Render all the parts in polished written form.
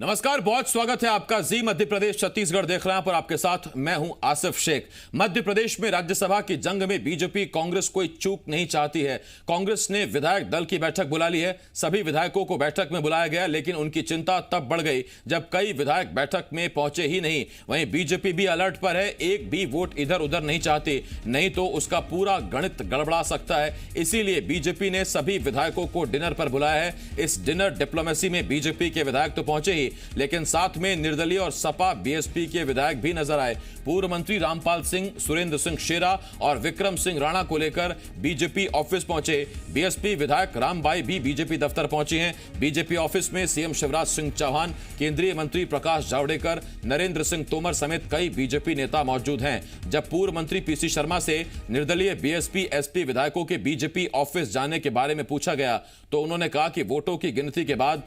नमस्कार, बहुत स्वागत है आपका। जी मध्य प्रदेश छत्तीसगढ़ देख रहे हैं पर आपके साथ मैं हूं आसिफ शेख। मध्य प्रदेश में राज्यसभा की जंग में बीजेपी कांग्रेस कोई चूक नहीं चाहती है। कांग्रेस ने विधायक दल की बैठक बुला ली है। सभी विधायकों को बैठक में बुलाया गया, लेकिन उनकी चिंता तब बढ़ गई जब कई विधायक बैठक में पहुंचे ही नहीं। वहीं बीजेपी भी अलर्ट पर है, एक भी वोट इधर उधर नहीं चाहती, नहीं तो उसका पूरा गणित गड़बड़ा सकता है। इसीलिए बीजेपी ने सभी विधायकों को डिनर पर बुलाया है। इस डिनर डिप्लोमेसी में बीजेपी के विधायक तो पहुंचे ही, लेकिन साथ में निर्दलीय और सपा बीएसपी के विधायक भी नजर आए। पूर्व मंत्री रामपाल सिंह, सुरेंद्र सिंह शेरा और विक्रम सिंह राणा को लेकर बीजेपी ऑफिस पहुंचे। बीएसपी विधायक रामबाई भी बीजेपी दफ्तर पहुंची हैं। बीजेपी ऑफिस में सीएम शिवराज सिंह चौहान, केंद्रीय मंत्री प्रकाश जावड़ेकर, नरेंद्र सिंह तोमर समेत कई बीजेपी नेता मौजूद हैं। जब पूर्व मंत्री पीसी शर्मा से निर्दलीय बीएसपी एसपी विधायकों के बीजेपी ऑफिस जाने के बारे में पूछा गया तो उन्होंने कहा कि वोटों की गिनती के बाद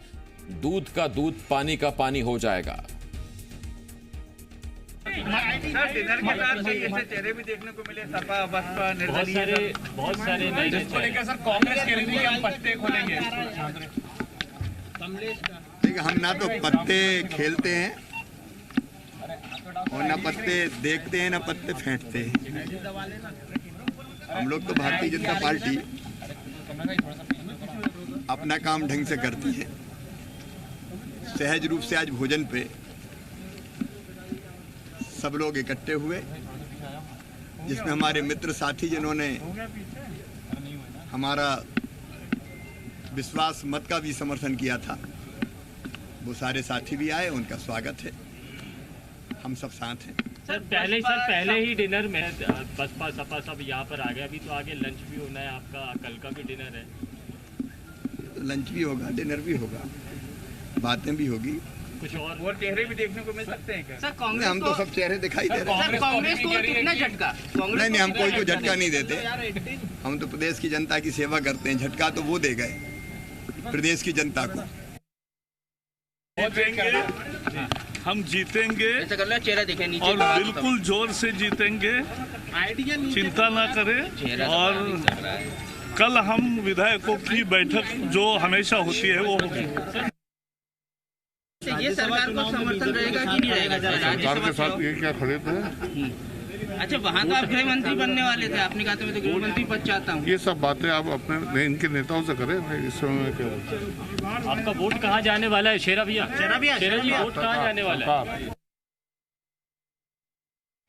दूध का दूध, पानी का पानी हो जाएगा। सर, डिनर के साथ कई ऐसे चेहरे भी देखने को मिले, सपा बसपा निर्दलीय बहुत सारे जिसको लेकर सर कांग्रेस कह रही है कि हम पत्ते खोलेंगे। देखिए, हम ना तो पत्ते खेलते हैं और ना पत्ते देखते हैं, ना पत्ते फेंकते हैं। हम लोग तो भारतीय जनता पार्टी अपना काम ढंग से करती है। सहज रूप से आज भोजन पे सब लोग इकट्ठे हुए, जिसमें हमारे मित्र साथी जिन्होंने हमारा विश्वास मत का भी समर्थन किया था, वो सारे साथी भी आए। उनका स्वागत है, हम सब साथ हैं। सर पहले ही डिनर में बसपा सपा सब यहाँ पर आ गया। अभी तो आगे लंच भी होना है आपका, कल का भी डिनर है। लंच भी होगा, डिनर भी होगा, बातें भी होगी, कुछ और चेहरे भी देखने को मिल सकते हैं क्या? सर कांग्रेस हम तो सब चेहरे दिखाई दे रहे हैं। सर कांग्रेस को कितना झटका? नहीं, हम कोई को झटका नहीं देते। हम तो प्रदेश की जनता की सेवा करते हैं। झटका तो वो दे गए प्रदेश की जनता को। हम जीतेंगे चेहरा दिखे नीचे और बिल्कुल जोर से जीतेंगे, चिंता ना करें। और कल हम विधायकों की बैठक जो हमेशा होती है वो होगी। ये सरकार को समर्थन रहेगा कि नहीं रहेगा? सरकार के साथ ये क्या खड़े थे? अच्छा, वहाँ का आप गृह मंत्री बनने वाले थे, आपने कहा था मैं तो गृह मंत्री पद चाहता हूँ। ये सब बातें आप अपने इनके नेताओं से करें। इस समय क्या आपका वोट कहाँ जाने वाला है? शेरा भैया जी, वोट कहाँ जाने वाला है?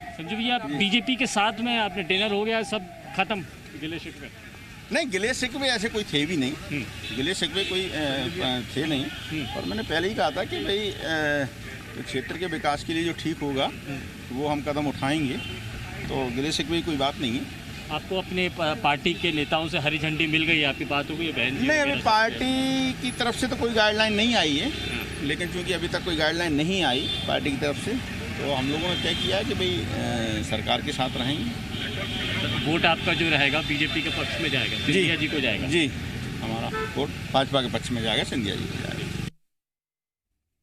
संजू भैया, बीजेपी के साथ में आपने डिनर हो गया, सब खत्म गिले शिकवे? नहीं, गिले शिकवे ऐसे कोई थे भी नहीं। गिले शिकवे कोई थे नहीं। और मैंने पहले ही कहा था कि भाई क्षेत्र के विकास के लिए जो ठीक होगा वो हम कदम उठाएंगे। तो गिले शिकवे की कोई बात नहीं है। आपको अपने पार्टी के नेताओं से हरी झंडी मिल गई? आपकी बात हो गई बहन जी? नहीं, अभी पार्टी की तरफ से तो कोई गाइडलाइन नहीं आई है। लेकिन चूँकि अभी तक कोई गाइडलाइन नहीं आई पार्टी की तरफ से, तो हम लोगों ने तय किया है कि भाई सरकार के साथ रहेंगे। वोट आपका जो रहेगा बीजेपी के पक्ष में जाएगा, सिंधिया जी को जाएगा? जी, हमारा वोट भाजपा के पक्ष में जाएगा, सिंधिया जी को जाएगा।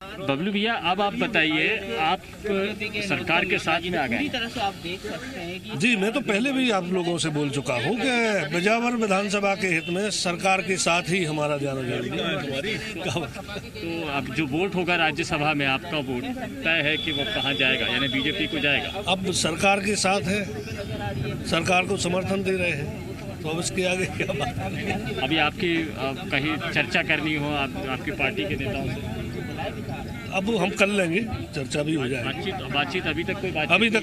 बबलू भैया, अब आप बताइए, आप सरकार के साथ में आ गए। तरह से आप देख सकते हैं कि जी, मैं तो पहले भी आप लोगों से बोल चुका हूँ कि बिजावर विधानसभा के हित में सरकार के साथ ही हमारा जाना जरूरी है। तो अब जो वोट होगा राज्यसभा में, आपका वोट तय है कि वो कहाँ जाएगा, यानी बीजेपी को जाएगा? अब सरकार के साथ है, सरकार को समर्थन दे रहे हैं, तो अब इसके आगे क्या बात? अभी आपकी कहीं चर्चा करनी हो आपकी पार्टी के नेताओं से? अब हम कर लेंगे, चर्चा भी हो जाएगी। बातचीत अभी तक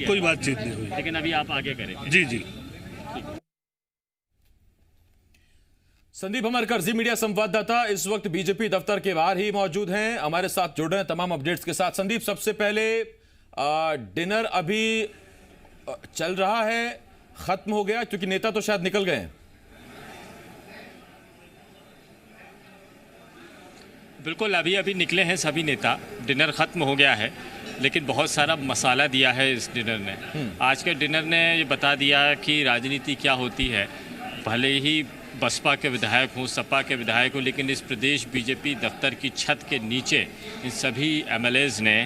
कोई बातचीत नहीं हुई, लेकिन अभी आप आगे करेंगे? जी। संदीप हमारकर, जी मीडिया संवाददाता, इस वक्त बीजेपी दफ्तर के बाहर ही मौजूद हैं, हमारे साथ जुड़ रहे हैं तमाम अपडेट्स के साथ। संदीप, सबसे पहले डिनर अभी चल रहा है, खत्म हो गया? क्योंकि नेता तो शायद निकल गए हैं। बिल्कुल, अभी निकले हैं सभी नेता। डिनर खत्म हो गया है, लेकिन बहुत सारा मसाला दिया है इस डिनर ने। आज के डिनर ने ये बता दिया कि राजनीति क्या होती है। भले ही बसपा के विधायक हों, सपा के विधायक हों, लेकिन इस प्रदेश बीजेपी दफ्तर की छत के नीचे इन सभी एमएलएज ने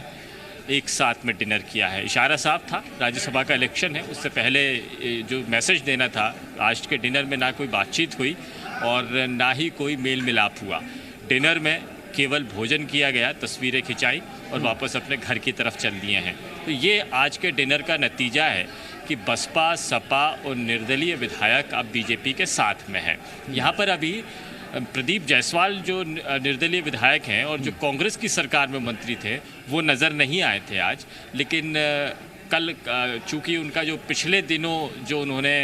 एक साथ में डिनर किया है। इशारा साफ था, राज्यसभा का इलेक्शन है, उससे पहले जो मैसेज देना था, आज के डिनर में ना कोई बातचीत हुई और ना ही कोई मेल मिलाप हुआ। डिनर में केवल भोजन किया गया, तस्वीरें खिंचाई और वापस अपने घर की तरफ चल दिए हैं। तो ये आज के डिनर का नतीजा है कि बसपा, सपा और निर्दलीय विधायक अब बीजेपी के साथ में हैं। यहाँ पर अभी प्रदीप जायसवाल जो निर्दलीय विधायक हैं और जो कांग्रेस की सरकार में मंत्री थे वो नज़र नहीं आए थे आज, लेकिन कल चूँकि उनका जो पिछले दिनों जो उन्होंने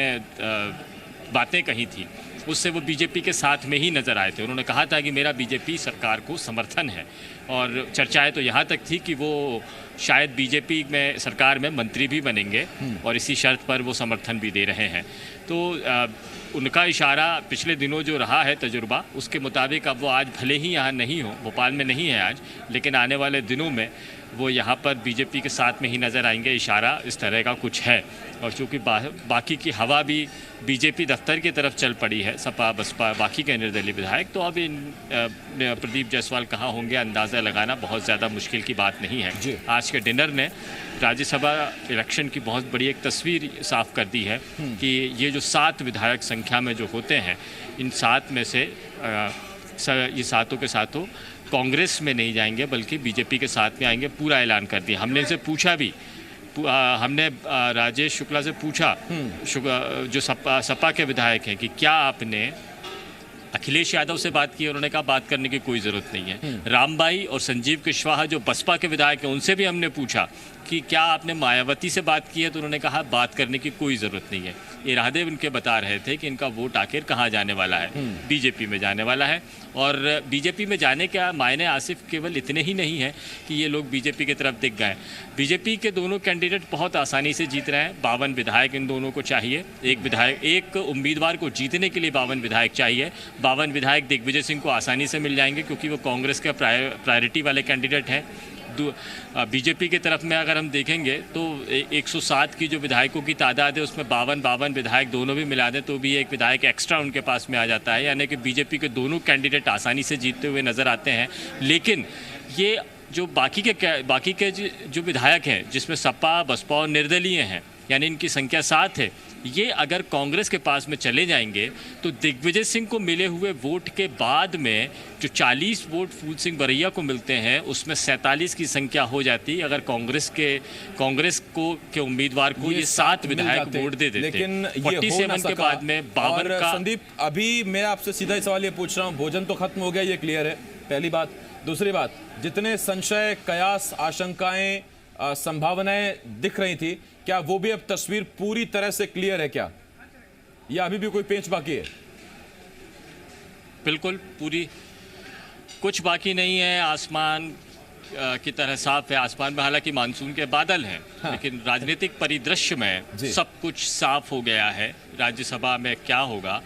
बातें कही थी उससे वो बीजेपी के साथ में ही नज़र आए थे। उन्होंने कहा था कि मेरा बीजेपी सरकार को समर्थन है और चर्चाएं तो यहाँ तक थी कि वो शायद बीजेपी में सरकार में मंत्री भी बनेंगे और इसी शर्त पर वो समर्थन भी दे रहे हैं। तो उनका इशारा पिछले दिनों जो रहा है तजुर्बा, उसके मुताबिक अब वो आज भले ही यहाँ नहीं हो, भोपाल में नहीं है आज, लेकिन आने वाले दिनों में वो यहाँ पर बीजेपी के साथ में ही नज़र आएंगे। इशारा इस तरह का कुछ है। और चूँकि बाकी की हवा भी बीजेपी दफ्तर की तरफ चल पड़ी है, सपा बसपा बाकी के निर्दलीय विधायक, तो अब प्रदीप जायसवाल कहाँ होंगे अंदाज़ा लगाना बहुत ज़्यादा मुश्किल की बात नहीं है। आज के डिनर ने राज्यसभा इलेक्शन की बहुत बड़ी एक तस्वीर साफ कर दी है कि ये जो 7 विधायक संख्या में जो होते हैं, इन 7 में से ये सातों के सातों कांग्रेस में नहीं जाएंगे बल्कि बीजेपी के साथ में आएंगे, पूरा ऐलान कर दिया। हमने इनसे पूछा भी, हमने राजेश शुक्ला से पूछा जो सपा के विधायक हैं कि क्या आपने अखिलेश यादव से बात की? उन्होंने कहा बात करने की कोई ज़रूरत नहीं है। रामबाई और संजीव कुशवाहा जो बसपा के विधायक हैं उनसे भी हमने पूछा कि क्या आपने मायावती से बात की है? तो उन्होंने कहा बात करने की कोई ज़रूरत नहीं है। इरादे उनके बता रहे थे कि इनका वोट आखिर कहाँ जाने वाला है, बीजेपी में जाने वाला है। और बीजेपी में जाने का मायने आसिफ केवल इतने ही नहीं है कि ये लोग बीजेपी की तरफ दिख गए। बीजेपी के दोनों कैंडिडेट बहुत आसानी से जीत रहे हैं। 52 विधायक इन दोनों को चाहिए। एक उम्मीदवार को जीतने के लिए 52 विधायक चाहिए। 52 विधायक दिग्विजय सिंह को आसानी से मिल जाएंगे क्योंकि वो कांग्रेस के प्रायोरिटी वाले कैंडिडेट हैं। बीजेपी की तरफ में अगर हम देखेंगे तो 107 की जो विधायकों की तादाद है उसमें 52 विधायक दोनों भी मिला दें तो भी एक विधायक एक्स्ट्रा उनके पास में आ जाता है, यानी कि बीजेपी के दोनों कैंडिडेट आसानी से जीतते हुए नज़र आते हैं। लेकिन ये जो बाकी के जो विधायक हैं जिसमें सपा बसपा और निर्दलीय हैं, यानी इनकी संख्या 7 है, ये अगर कांग्रेस के पास में चले जाएंगे तो दिग्विजय सिंह को मिले हुए वोट के बाद में जो 40 वोट फूल सिंह बरैया को मिलते हैं उसमें 47 की संख्या हो जाती अगर कांग्रेस के उम्मीदवार को ये 7 विधायक वोट दे देते। लेकिन 47 के बाद में 52 का। संदीप, अभी मैं आपसे सीधा ही सवाल ये पूछ रहा हूँ, भोजन तो खत्म हो गया, ये क्लियर है, पहली बात। दूसरी बात, जितने संशय, कयास, आशंकाएं, संभावनाएं दिख रही थी, क्या वो भी अब तस्वीर पूरी तरह से क्लियर है क्या, या अभी भी कोई पेंच बाकी है? बिल्कुल पूरी, कुछ बाकी नहीं है। आसमान की तरह साफ है। आसमान में हालांकि मानसून के बादल हैं, लेकिन राजनीतिक परिदृश्य में सब कुछ साफ हो गया है। राज्यसभा में क्या होगा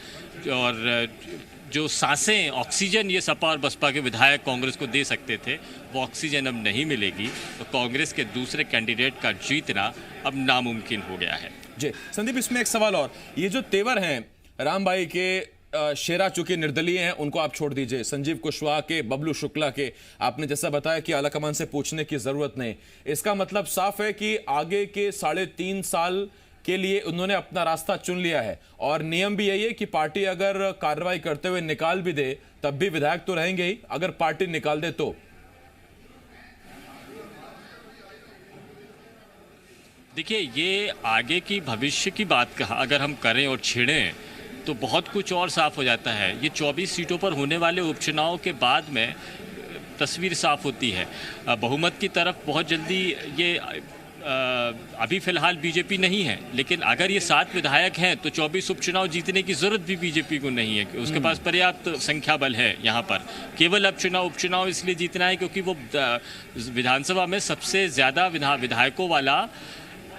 और जो सांसें, ऑक्सीजन ये सपा और बसपा के विधायक कांग्रेस को दे सकते थे, वो ऑक्सीजन अब नहीं मिलेगी। तो कांग्रेस के दूसरे कैंडिडेट का जीतना अब नामुमकिन हो गया है। जी संदीप, इसमें एक सवाल और, ये जो तेवर हैं रामबाई के, शेरा चूंकि निर्दलीय हैं उनको आप छोड़ दीजिए, संजीव कुशवाहा के, बबलू शुक्ला के, आपने जैसा बताया कि आलाकमान से पूछने की जरूरत नहीं, इसका मतलब साफ है कि आगे के 3.5 साल के लिए उन्होंने अपना रास्ता चुन लिया है। और नियम भी यही है कि पार्टी अगर कार्रवाई करते हुए निकाल भी दे तब भी विधायक तो रहेंगे ही, अगर पार्टी निकाल दे तो। देखिए, ये आगे की भविष्य की बात अगर हम करें और छेड़ें तो बहुत कुछ और साफ हो जाता है। ये 24 सीटों पर होने वाले उपचुनाव के बाद में तस्वीर साफ होती है। बहुमत की तरफ बहुत जल्दी ये अभी फिलहाल बीजेपी नहीं है, लेकिन अगर ये 7 विधायक हैं तो 24 उपचुनाव जीतने की जरूरत भी बीजेपी को नहीं है। उसके पास पर्याप्त संख्या बल है। यहाँ पर केवल अब उपचुनाव इसलिए जीतना है क्योंकि वो विधानसभा में सबसे ज़्यादा विधायकों वाला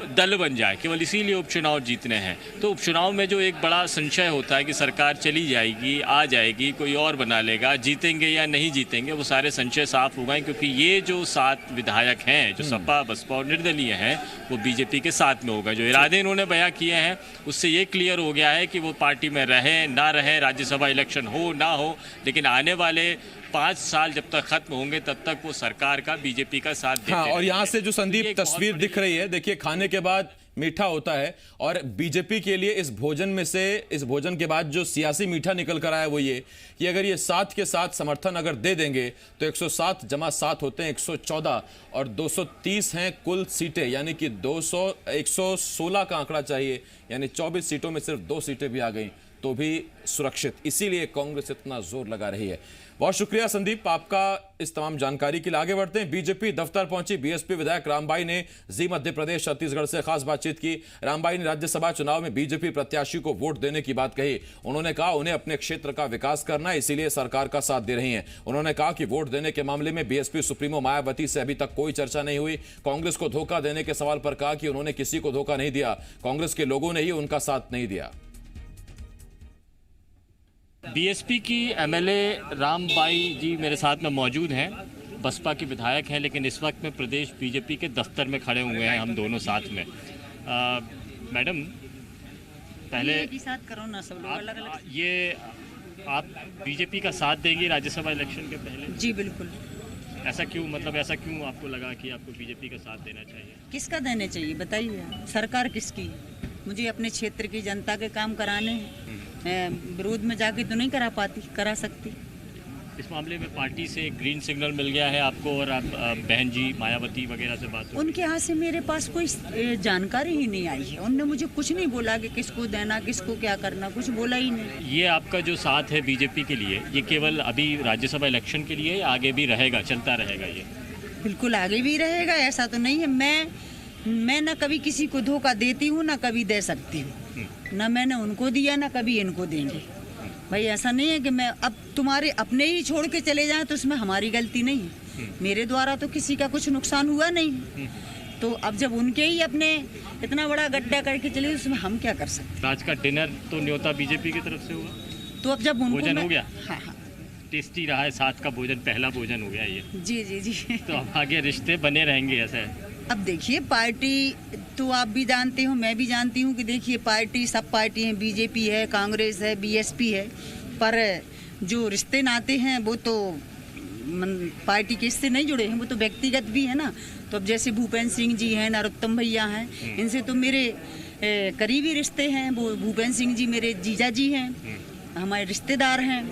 दल बन जाए, केवल इसीलिए उपचुनाव जीतने हैं। तो उपचुनाव में जो एक बड़ा संशय होता है कि सरकार चली जाएगी, आ जाएगी, कोई और बना लेगा, जीतेंगे या नहीं जीतेंगे, वो सारे संशय साफ हो गए क्योंकि ये जो 7 विधायक हैं जो सपा बसपा और निर्दलीय हैं वो बीजेपी के साथ में होगा। जो इरादे इन्होंने बयां किए हैं उससे ये क्लियर हो गया है कि वो पार्टी में रहे ना रहे, राज्यसभा इलेक्शन हो ना हो, लेकिन आने वाले 5 साल जब तक खत्म होंगे तब तक वो सरकार का, बीजेपी का साथ देते और यहाँ से जो संदीप तस्वीर दिख रही है, देखिए खाने के बाद मीठा होता है। और बीजेपी के लिए इस भोजन के बाद जो सियासी मीठा निकल कर आया वो ये कि अगर ये 7 के साथ समर्थन अगर दे देंगे तो 107 जमा 7 होते हैं 114 और 230 हैं कुल सीटें, यानी कि 116 का आंकड़ा चाहिए, यानी 24 सीटों में सिर्फ 2 सीटें भी आ गई तो भी सुरक्षित। इसीलिए कांग्रेस इतना जोर लगा रही है। बहुत शुक्रिया संदीप आपका इस तमाम जानकारी के लिए। आगे बढ़ते हैं। बीजेपी दफ्तर पहुंची बीएसपी विधायक रामबाई ने जी मध्य प्रदेश छत्तीसगढ़ से खास बातचीत की। रामबाई ने राज्यसभा चुनाव में बीजेपी प्रत्याशी को वोट देने की बात कही। उन्होंने कहा उन्हें अपने क्षेत्र का विकास करना है, इसीलिए सरकार का साथ दे रही हैं। उन्होंने कहा कि वोट देने के मामले में बीएसपी सुप्रीमो मायावती से अभी तक कोई चर्चा नहीं हुई। कांग्रेस को धोखा देने के सवाल पर कहा कि उन्होंने किसी को धोखा नहीं दिया, कांग्रेस के लोगों ने ही उनका साथ नहीं दिया। बीएसपी की एमएलए रामबाई जी मेरे साथ में मौजूद हैं, बसपा की विधायक हैं, लेकिन इस वक्त में प्रदेश बीजेपी के दफ्तर में खड़े हुए हैं हम दोनों साथ में। मैडम पहले साथ करो ना सब लोग अलग अलग। ये आप बीजेपी का साथ देंगे राज्यसभा इलेक्शन के पहले? जी बिल्कुल। ऐसा क्यों, मतलब ऐसा क्यों आपको लगा कि आपको बीजेपी का साथ देना चाहिए? किसका देना चाहिए बताइए, सरकार किसकी? मुझे अपने क्षेत्र की जनता के काम कराने हैं, विरोध में जाके तो नहीं करा सकती। इस मामले में पार्टी से ग्रीन सिग्नल मिल गया है आपको, और आप बहन जी मायावती वगैरह से बात? उनके यहाँ से मेरे पास कोई जानकारी ही नहीं आई है। उन्होंने मुझे कुछ नहीं बोला कि किसको देना, किसको क्या करना, कुछ बोला ही नहीं। ये आपका जो साथ है बीजेपी के लिए, ये केवल अभी राज्यसभा इलेक्शन के लिए या आगे भी रहेगा, चलता रहेगा? ये बिल्कुल आगे भी रहेगा, ऐसा तो नहीं है। मैं ना कभी किसी को धोखा देती हूँ ना कभी दे सकती हूँ, ना मैंने उनको दिया ना कभी इनको देंगे। भाई ऐसा नहीं है कि मैं अब तुम्हारे अपने ही छोड़ के चले जाएं तो उसमें हमारी गलती नहीं है। मेरे द्वारा तो किसी का कुछ नुकसान हुआ नहीं, तो अब जब उनके ही अपने इतना बड़ा गड्ढा करके चले उसमें हम क्या कर सकते। आज का डिनर तो न्योता बीजेपी की तरफ से हुआ, तो अब जब उनको भोजन हो गया? हाँ हाँ टेस्टी रहा है, साथ का भोजन, पहला भोजन हो गया ये। जी जी जी। तो अब आगे रिश्ते बने रहेंगे ऐसा है? अब देखिए पार्टी तो आप भी जानते हो, मैं भी जानती हूँ कि देखिए पार्टी सब पार्टी हैं, बीजेपी है, कांग्रेस है, बीएसपी है, पर जो रिश्ते नाते हैं वो तो पार्टी के इससे नहीं जुड़े हैं, वो तो व्यक्तिगत भी है ना। तो अब जैसे भूपेंद्र सिंह जी हैं, नरोत्तम भैया हैं, इनसे तो मेरे करीबी रिश्ते हैं। वो भूपेंद्र सिंह जी मेरे जीजा जी हैं, हमारे रिश्तेदार हैं,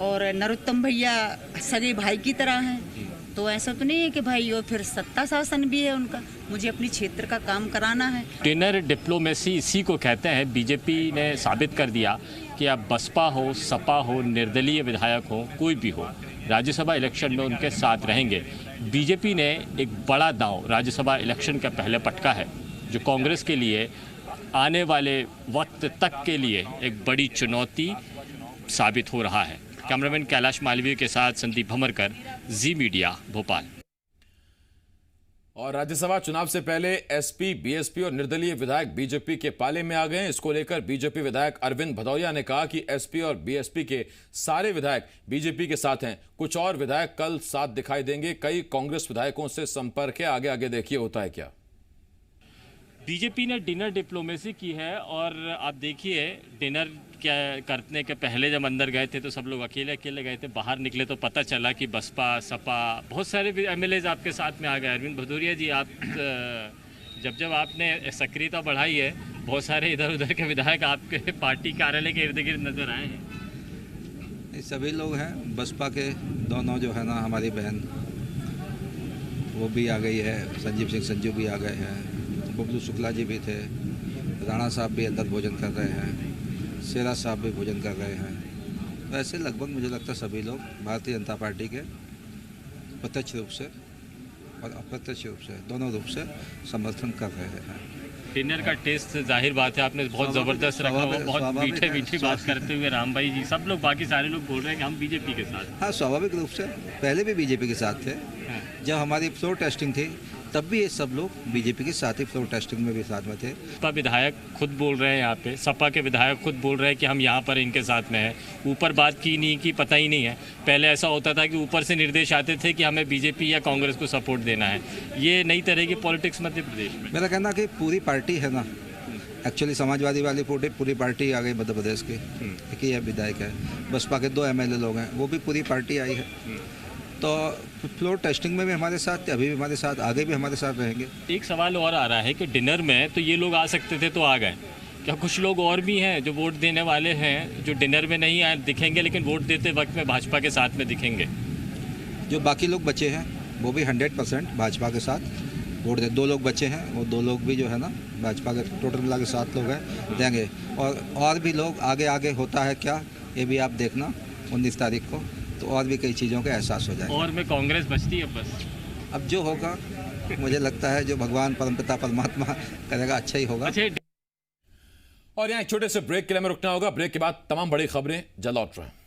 और नरोत्तम भैया सगे भाई की तरह हैं। तो ऐसा तो नहीं है कि भाई और फिर सत्ता शासन भी है उनका, मुझे अपनी क्षेत्र का काम कराना है। डिनर डिप्लोमेसी इसी को कहते हैं। बीजेपी ने साबित कर दिया कि अब बसपा हो, सपा हो, निर्दलीय विधायक हो, कोई भी हो, राज्यसभा इलेक्शन में उनके साथ रहेंगे। बीजेपी ने एक बड़ा दांव राज्यसभा इलेक्शन का पहले पटका है, जो कांग्रेस के लिए आने वाले वक्त तक के लिए एक बड़ी चुनौती साबित हो रहा है। कैमरामैन कैलाश मालवीय के साथ संदीप भमरकर, जी मीडिया, भोपाल। और राज्यसभा चुनाव से पहले एसपी, बीएसपी और निर्दलीय विधायक बीजेपी के पाले में आ गए हैं। इसको लेकर बीजेपी विधायक अरविंद भदौरिया ने कहा कि एसपी और बीएसपी के सारे विधायक बीजेपी के साथ हैं, कुछ और विधायक कल साथ दिखाई देंगे। कई कांग्रेस विधायकों से संपर्क है, आगे आगे देखिए होता है क्या। बीजेपी ने डिनर डिप्लोमेसी की है, और आप देखिए डिनर क्या करने के पहले जब अंदर गए थे तो सब लोग अकेले अकेले गए थे, बाहर निकले तो पता चला कि बसपा, सपा, बहुत सारे एमएलएज आपके साथ में आ गए। अरविंद भदौरिया जी, आप जब आपने सक्रियता बढ़ाई है, बहुत सारे इधर उधर के विधायक आपके पार्टी कार्यालय के इर्द गिर्द नजर आए हैं। सभी लोग हैं, बसपा के दोनों जो है ना, हमारी बहन वो भी आ गई है, संजीव सिंह संजू भी आ गए हैं, बबलू शुक्ला जी भी थे, राणा साहब भी अंदर भोजन कर रहे हैं, शेरा साहब भी भोजन कर रहे हैं। वैसे लगभग मुझे लगता है सभी लोग भारतीय जनता पार्टी के प्रत्यक्ष रूप से और अप्रत्यक्ष रूप से, दोनों रूप से समर्थन कर रहे हैं। डिनर का टेस्ट जाहिर बात है आपने बहुत ज़बरदस्त रखा हुआ, बहुत मीठे मीठी बात करते हुए रामबाई जी, सब लोग बाकी सारे लोग बोल रहे हैं कि हम बीजेपी के साथ। हाँ, स्वाभाविक रूप से पहले भी बीजेपी के साथ थे। जब हमारी फ्लोर टेस्टिंग थी तब भी ये सब लोग बीजेपी के साथ ही फ्लोर टेस्टिंग में भी साथ में थे। सपा विधायक खुद बोल रहे हैं यहाँ पे, सपा के विधायक खुद बोल रहे हैं कि हम यहाँ पर इनके साथ में हैं। ऊपर बात की नहीं की, पता ही नहीं है। पहले ऐसा होता था कि ऊपर से निर्देश आते थे कि हमें बीजेपी या कांग्रेस को सपोर्ट देना है। ये नई तरह की पॉलिटिक्स मध्य प्रदेश में। मेरा कहना कि पूरी पार्टी है ना, एक्चुअली समाजवादी वाली पूरी पार्टी आ गई मध्य प्रदेश की, एक ही विधायक है। बसपा के 2 MLA लोग हैं, वो भी पूरी पार्टी आई है। तो फ्लोर टेस्टिंग में भी हमारे साथ थे, अभी भी हमारे साथ, आगे भी हमारे साथ रहेंगे। एक सवाल और आ रहा है कि डिनर में तो ये लोग आ सकते थे तो आ गए, क्या कुछ लोग और भी हैं जो वोट देने वाले हैं जो डिनर में नहीं आए दिखेंगे लेकिन वोट देते वक्त में भाजपा के साथ में दिखेंगे? जो बाकी लोग बचे हैं वो भी 100% भाजपा के साथ वोट दे। 2 लोग बचे हैं, वो 2 लोग भी जो है ना भाजपा के, टोटल मिला के 7 लोग हैं, देंगे। और भी लोग आगे आगे होता है क्या, ये भी आप देखना 19 तारीख को, तो और भी कई चीज़ों का एहसास हो जाएगा। और में कांग्रेस बचती है बस, अब जो होगा मुझे लगता है जो भगवान परमपिता परमात्मा करेगा अच्छा ही होगा। और यहाँ एक छोटे से ब्रेक के लिए हमें रुकना होगा। ब्रेक के बाद तमाम बड़ी खबरें जल्द लौट रहे हैं।